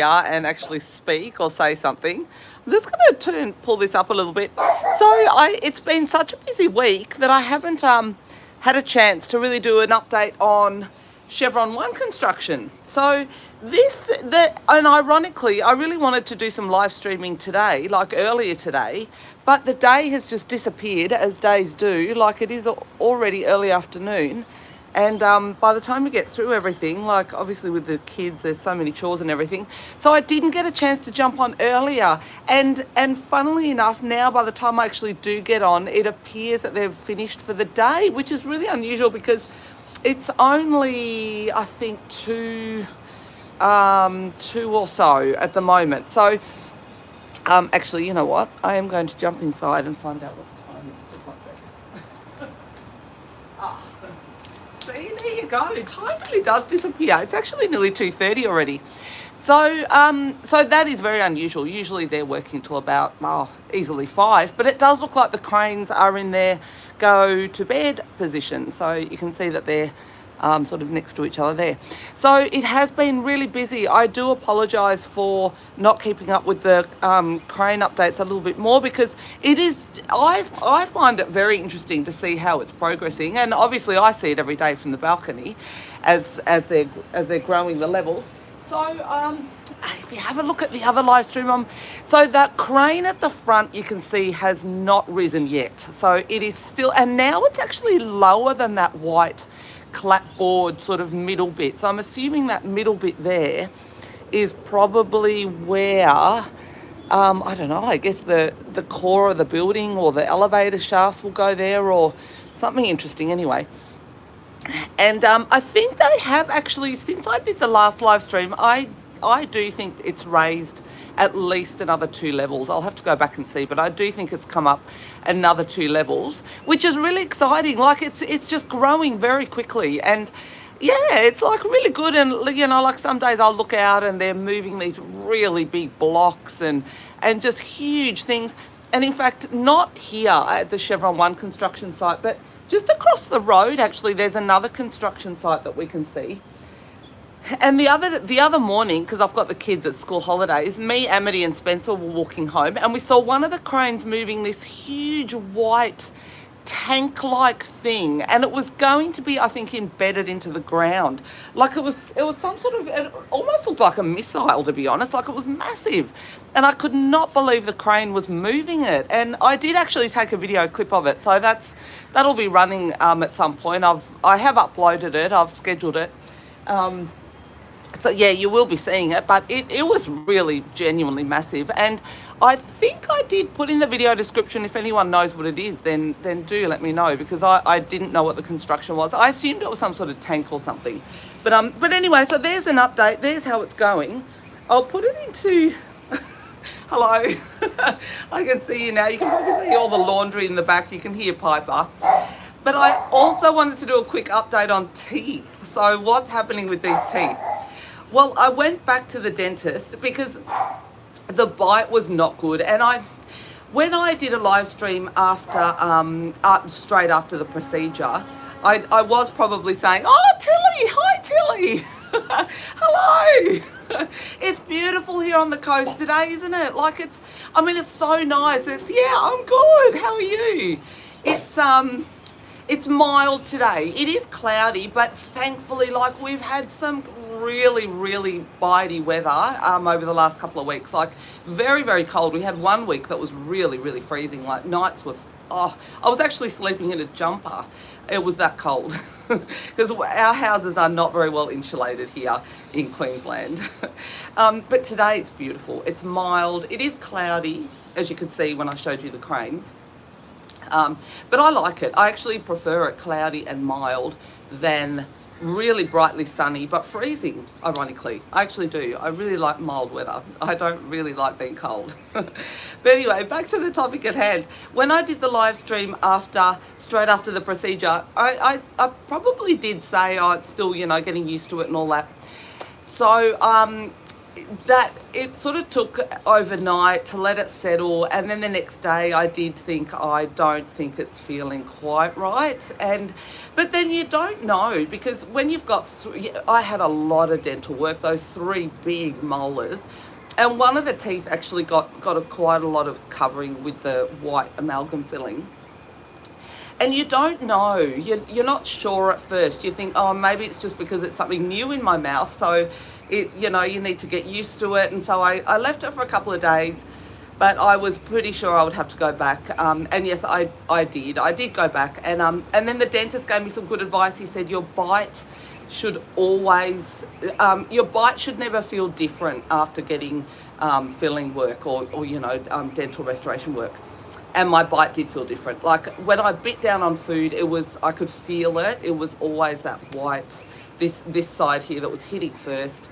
and actually speak or say something. I'm just going to pull this up a little bit. It's been such a busy week that I haven't had a chance to really do an update on Chevron One construction. And ironically, I really wanted to do some live streaming today, like earlier today, but the day has just disappeared, as days do. Like, it is already early afternoon. And by the time we get through everything, like obviously with the kids, there's so many chores and everything. So I didn't get a chance to jump on earlier. And funnily enough, now by the time I actually do get on, it appears that they've finished for the day, which is really unusual because it's only, I think, two or so at the moment. So actually, you know what? I am going to jump inside and find out what the time is. Just 1 second. See, there you go. Time really does disappear. It's actually nearly 2:30 already. So that is very unusual. Usually they're working till about easily 5, but it does look like the cranes are in their go to bed position. So you can see that they're sort of next to each other there. So it has been really busy. I do apologise for not keeping up with the crane updates a little bit more, because it is, I find it very interesting to see how it's progressing, and obviously I see it every day from the balcony as they're growing the levels. So if you have a look at the other live stream, so that crane at the front, you can see, has not risen yet. So it is still, and now it's actually lower than that white clapboard sort of middle bit. So I'm assuming that middle bit there is probably where, I don't know, I guess the core of the building or the elevator shafts will go there, or something interesting anyway. And I think they have actually, since I did the last live stream, I do think it's raised at least another 2 levels. I'll have to go back and see, but I do think it's come up another 2 levels, which is really exciting. Like, it's just growing very quickly, and yeah, it's like really good. And you know, like some days I'll look out and they're moving these really big blocks and just huge things. And in fact, not here at the Chevron One construction site, but just across the road, actually, there's another construction site that we can see. And the other morning, because I've got the kids at school holidays, me, Amity and Spencer were walking home, and we saw one of the cranes moving this huge white tank-like thing, and it was going to be, I think, embedded into the ground. Like it was some sort of, it almost looked like a missile, to be honest. Like, it was massive, and I could not believe the crane was moving it. And I did actually take a video clip of it, so that'll be running at some point. I have uploaded it. I've scheduled it. So yeah, you will be seeing it, but it was really genuinely massive. And I think I did put in the video description, if anyone knows what it is, then do let me know, because I didn't know what the construction was. I assumed it was some sort of tank or something. But anyway, so there's an update. There's how it's going. I'll put it into... Hello. I can see you now. You can probably see all the laundry in the back. You can hear Piper. But I also wanted to do a quick update on teeth. So what's happening with these teeth? Well, I went back to the dentist because the bite was not good. And when I did a live stream after, straight after the procedure, I was probably saying, "Oh, Tilly, hi Tilly, hello." It's beautiful here on the coast today, isn't it? Like, it's so nice. I'm good. How are you? It's mild today. It is cloudy, but thankfully, like, we've had some really, really bitey weather over the last couple of weeks. Like, very, very cold. We had 1 week that was really, really freezing. Like, nights were, I was actually sleeping in a jumper. It was that cold. Because our houses are not very well insulated here in Queensland. But today it's beautiful. It's mild. It is cloudy, as you could see when I showed you the cranes. But I like it. I actually prefer it cloudy and mild than really brightly sunny but freezing, ironically. I actually do. I really like mild weather. I don't really like being cold. But anyway, back to the topic at hand. When I did the live stream straight after the procedure, I probably did say, it's still, getting used to it and all that. So that it sort of took overnight to let it settle, and then the next day I did think, I don't think it's feeling quite right. But then you don't know, because when you've got I had a lot of dental work, those 3 big molars, and one of the teeth actually got quite a lot of covering with the white amalgam filling. And you don't know, you're not sure at first. You think, oh, maybe it's just because it's something new in my mouth, so you need to get used to it. And so I left it for a couple of days, but I was pretty sure I would have to go back. And yes, I did go back. And then the dentist gave me some good advice. He said, your bite should never feel different after getting filling work or dental restoration work. And my bite did feel different. Like when I bit down on food, I could feel it. It was always that white, this side here that was hitting first.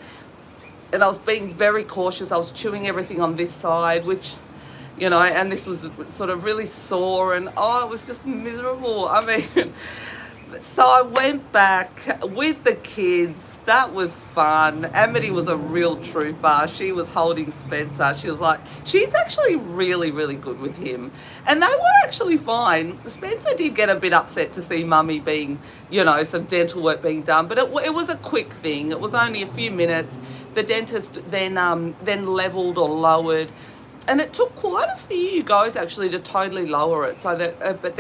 And I was being very cautious. I was chewing everything on this side, which, and this was sort of really sore, and it was just miserable. I mean, so I went back with the kids. That was fun. Amity was a real trooper. She was holding Spencer. She was like, she's actually really, really good with him. And they were actually fine. Spencer did get a bit upset to see Mummy being, some dental work being done, but it was a quick thing. It was only a few minutes. The dentist then leveled or lowered, and it took quite a few goes actually to totally lower it. So that, but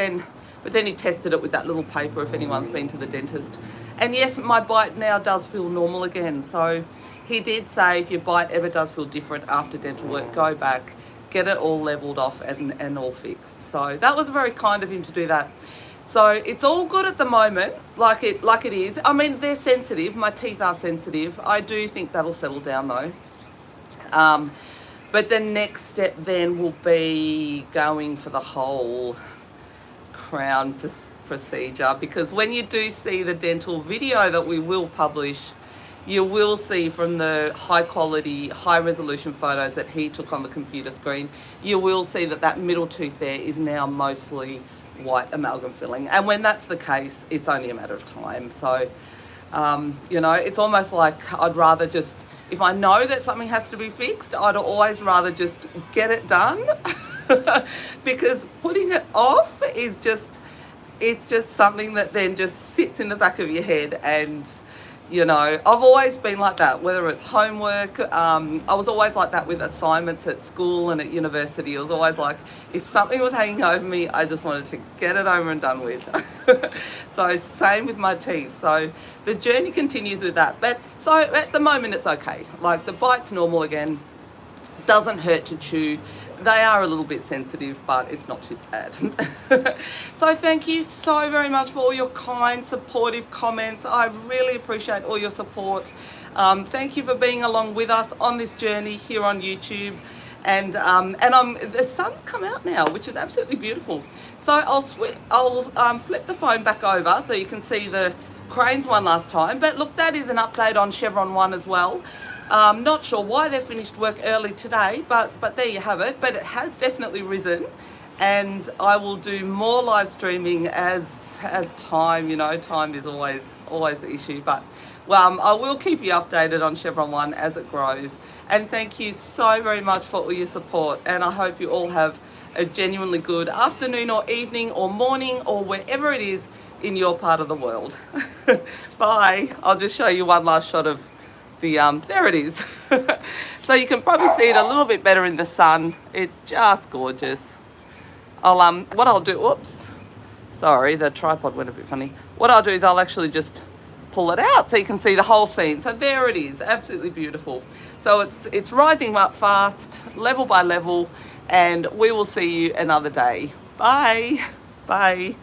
then he tested it with that little paper, if anyone's been to the dentist. And yes, my bite now does feel normal again. So he did say, if your bite ever does feel different after dental work, go back, get it all leveled off and all fixed. So that was very kind of him to do that. So it's all good at the moment, like it is. I mean, they're sensitive. My teeth are sensitive. I do think that'll settle down though. But the next step then will be going for the whole crown procedure, because when you do see the dental video that we will publish, you will see from the high quality, high resolution photos that he took on the computer screen, you will see that middle tooth there is now mostly white amalgam filling. And when that's the case, it's only a matter of time. So, it's almost like I'd rather just, if I know that something has to be fixed, I'd always rather just get it done. Because putting it off is it's just something that then just sits in the back of your head. And I've always been like that, whether it's homework. I was always like that with assignments at school and at university. It was always like, if something was hanging over me, I just wanted to get it over and done with. So same with my teeth. So the journey continues with that. But so at the moment it's okay. Like the bite's normal again. Doesn't hurt to chew. They are a little bit sensitive, but it's not too bad. So thank you so very much for all your kind, supportive comments. I really appreciate all your support. Thank you for being along with us on this journey here on YouTube. And the sun's come out now, which is absolutely beautiful. So I'll flip the phone back over so you can see the cranes one last time. But look, that is an update on Chevron One as well. Not sure why they finished work early today, but there you have it. But it has definitely risen, and I will do more live streaming as time. Time is always the issue. But I will keep you updated on Chevron One as it grows. And thank you so very much for all your support. And I hope you all have a genuinely good afternoon or evening or morning or wherever it is in your part of the world. Bye. I'll just show you one last shot of there it is. So you can probably see it a little bit better in the sun. It's just gorgeous. What I'll do, oops, sorry, the tripod went a bit funny. What I'll do is I'll actually just pull it out so you can see the whole scene. So there it is, absolutely beautiful. So it's rising up fast, level by level, and we will see you another day. Bye. Bye.